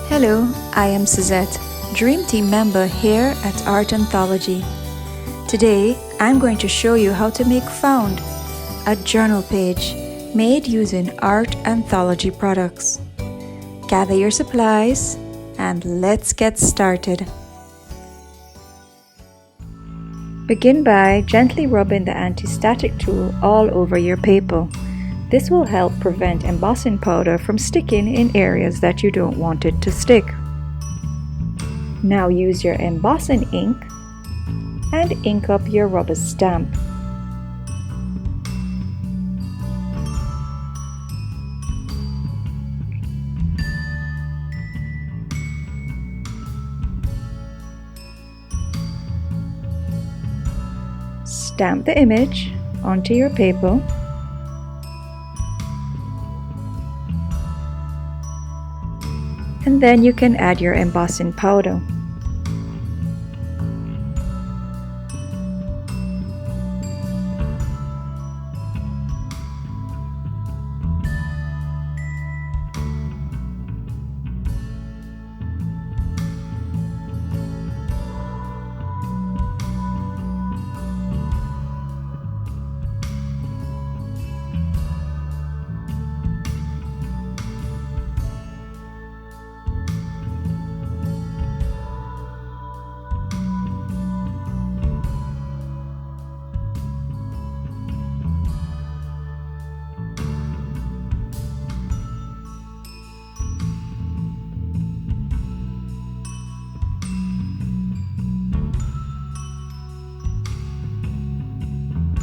Hello, I am Suzette, Dream Team member here at Art Anthology. Today, I'm going to show you how to make Found, a journal page made using Art Anthology products. Gather your supplies and let's get started. Begin by gently rubbing the anti-static tool all over your paper. This will help prevent embossing powder from sticking in areas that you don't want it to stick. Now use your embossing ink and ink up your rubber stamp. Stamp the image onto your paper. And then you can add your embossing powder.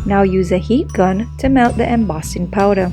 Now use a heat gun to melt the embossing powder.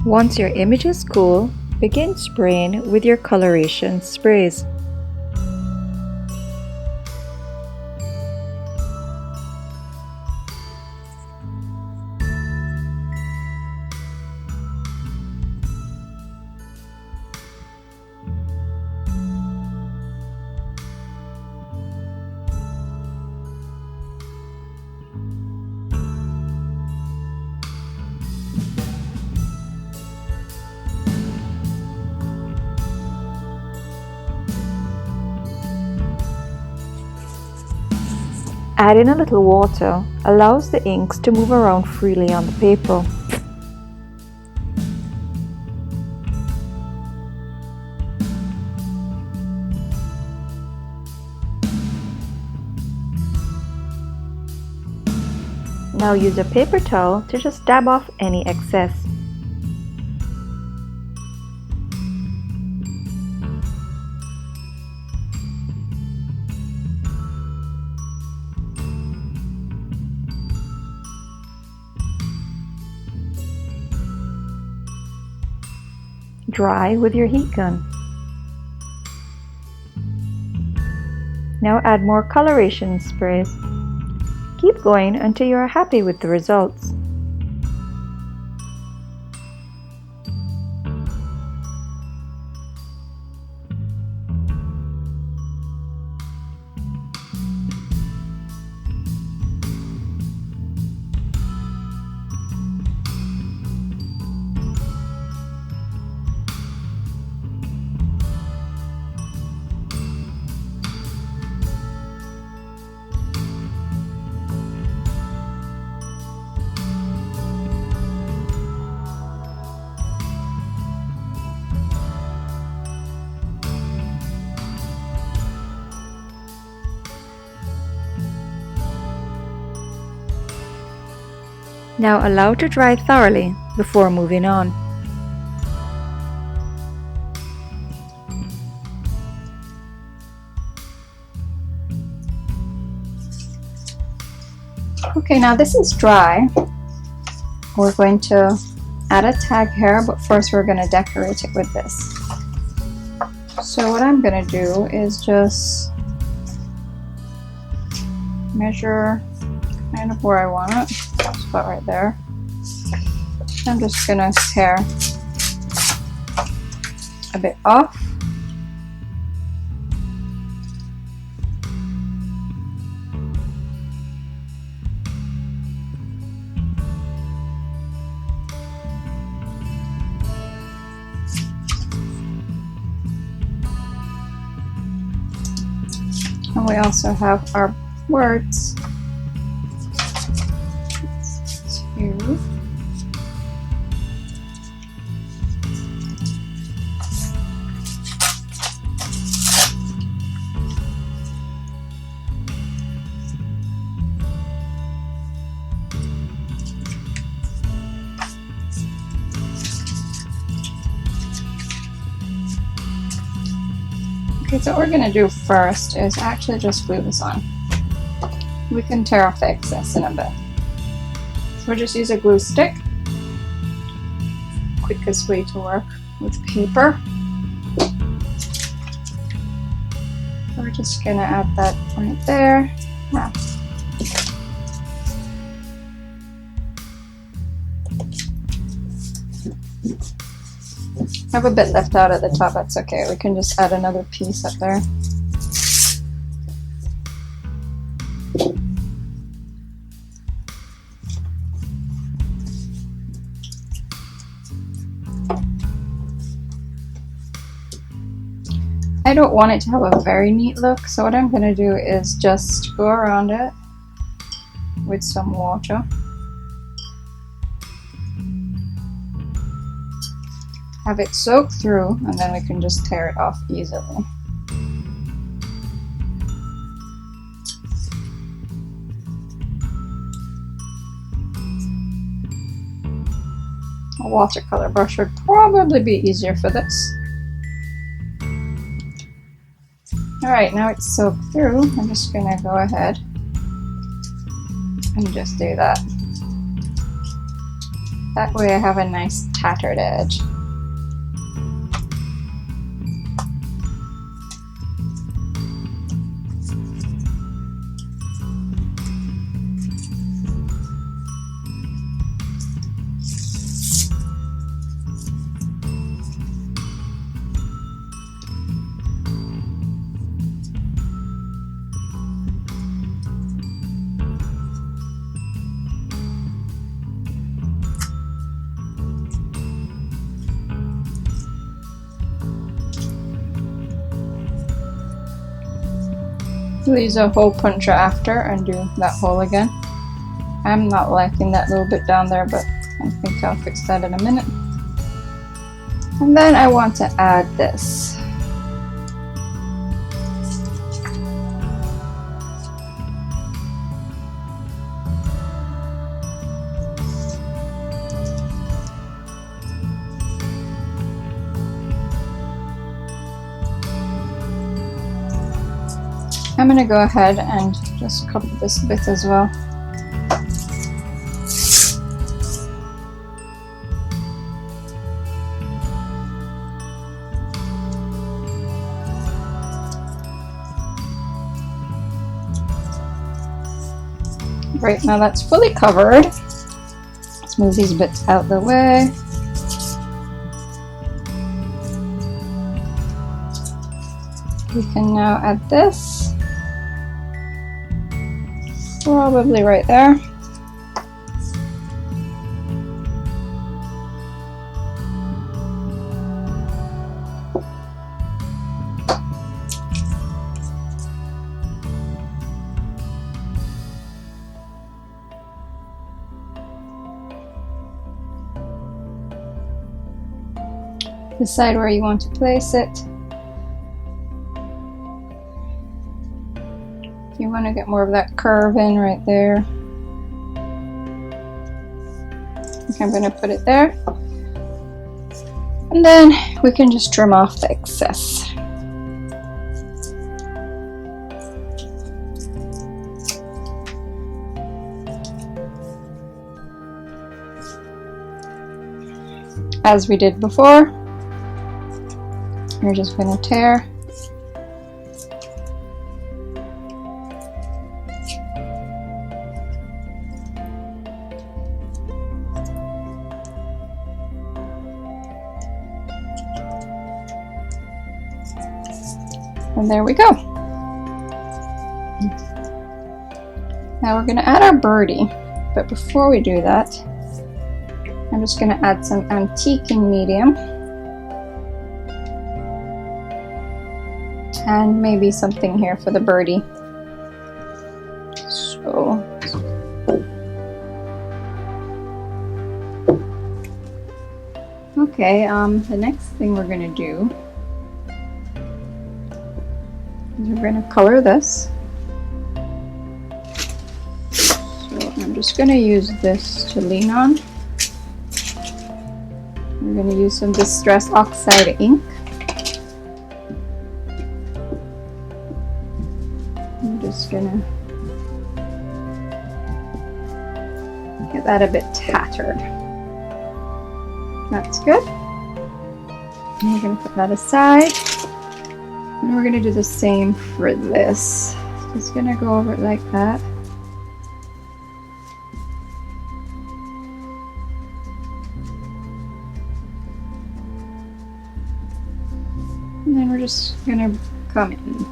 Once your image is cool, begin spraying with your coloration sprays. Adding a little water allows the inks to move around freely on the paper. Now use a paper towel to just dab off any excess. Dry with your heat gun. Now add more coloration sprays. Keep going until you are happy with the results. Now allow to dry thoroughly before moving on. Okay, now this is dry. We're going to add a tag here, but first we're going to decorate it with this. So what I'm going to do is just measure kind of where I want it, spot right there. I'm just going to tear a bit off. And we also have our words. Two. Okay, so what we're going to do first is actually just glue this on. We can tear off the excess in a bit. So we'll just use a glue stick. Quickest way to work with paper. We're just going to add that right there. Wow. I have a bit left out at the top, that's okay. We can just add another piece up there. I don't want it to have a very neat look, so what I'm going to do is just go around it with some water. Have it soak through, and then we can just tear it off easily. A watercolor brush would probably be easier for this. Alright, now it's soaked through. I'm just going to go ahead and just do that. That way I have a nice tattered edge. We'll use a hole puncher after and do that hole again. I'm not liking that little bit down there, but I think I'll fix that in a minute. And then I want to add this. I'm going to go ahead and just cover this bit as well. Right, now that's fully covered. Let's move these bits out the way. We can now add this. Probably right there. Decide where you want to place it. You want to get more of that curve in right there. think I'm going to put it there. And then we can just trim off the excess. As we did before, we're just going to tear. And there we go. Now we're going to add our birdie, but before we do that, I'm just going to add some antiquing medium and maybe something here for the birdie. So okay, the next thing we're going to do is we're going to color this. So I'm just going to use this to lean on. We're going to use some Distress Oxide ink. I'm just going to get that a bit tattered. That's good. And we're going to put that aside. And we're going to do the same for this. Just going to go over it like that. And then we're just going to come in.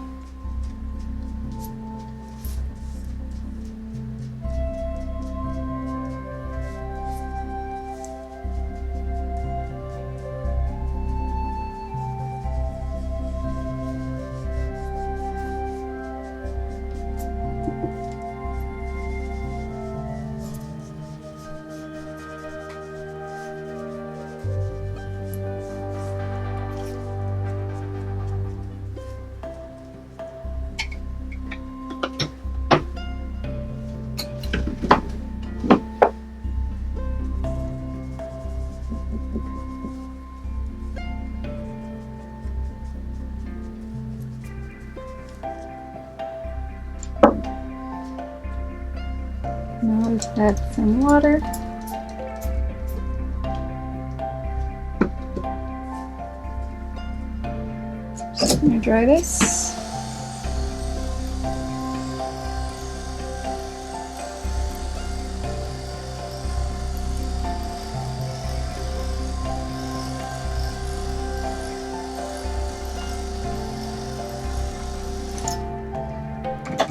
Now let's add some water. Just going to dry this.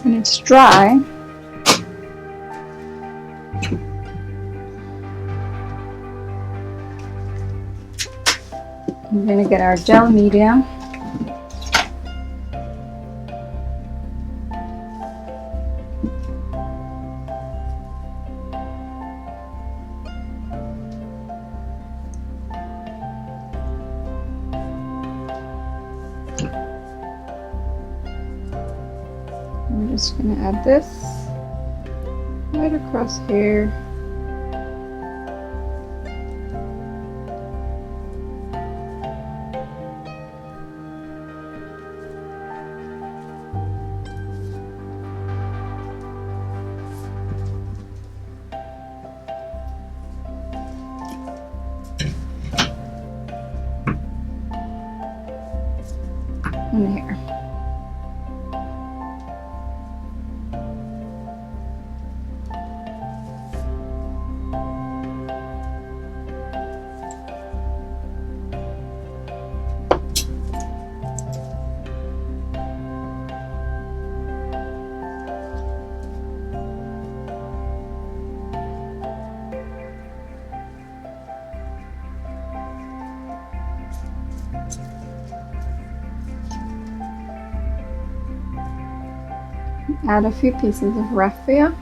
When it's dry, we're going to get our gel medium. We're just going to add this right across here. In here. Add a few pieces of raffia.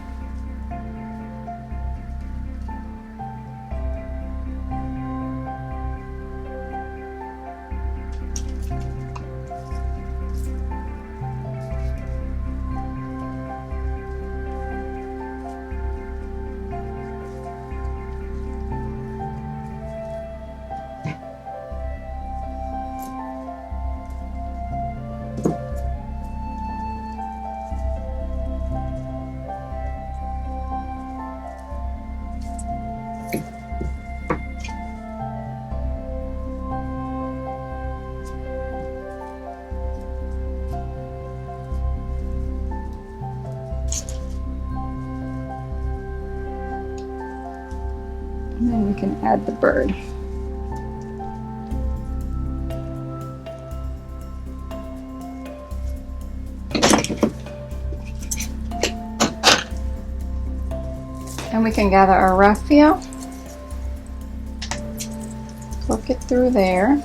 And then we can add the bird. And we can gather our raffia, poke it through there.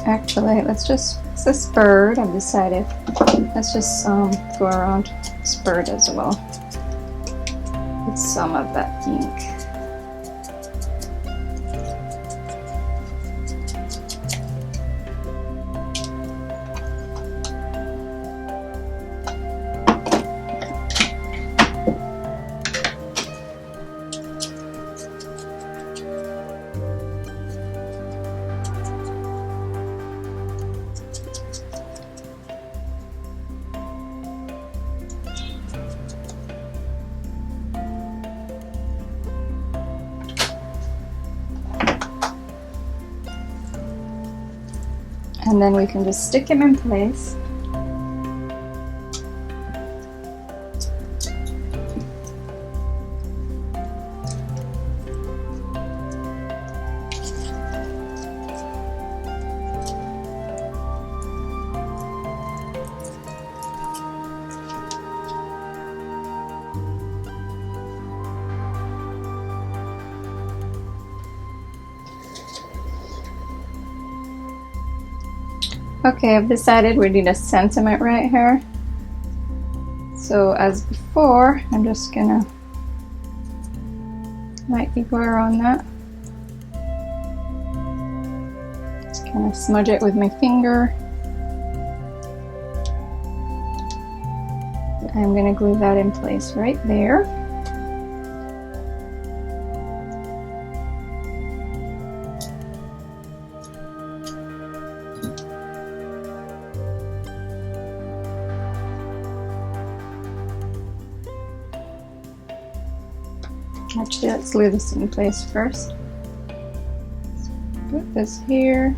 Actually, let's just, it's this bird, I've decided, let's just go around this bird as well with some of that ink. And then we can just stick him in place. Okay, I've decided we need a sentiment right here. So as before, I'm just gonna lightly go around that. Just kind of smudge it with my finger. I'm gonna glue that in place right there. Actually, let's glue this in place first. Put this here.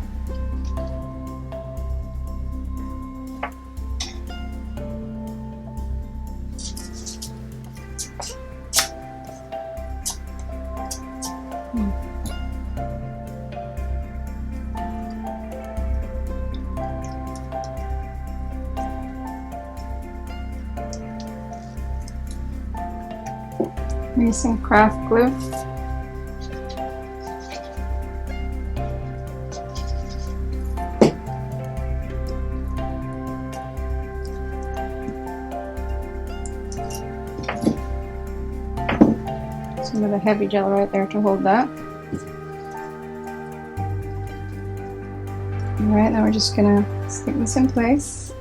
Maybe some craft glue. Some of the heavy gel right there to hold that. Alright, now we're just gonna stick this in place.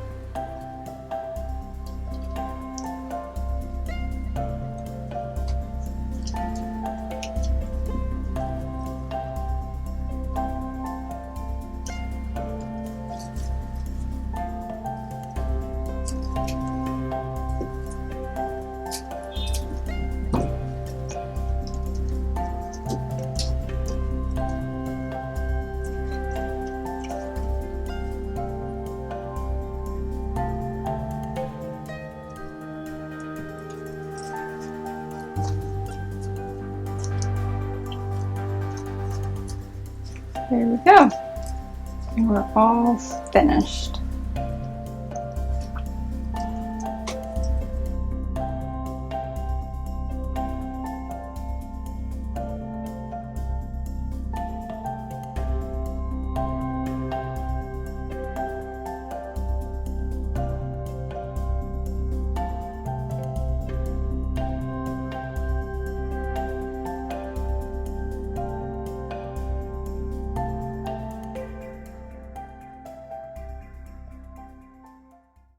There we go. And we're all finished.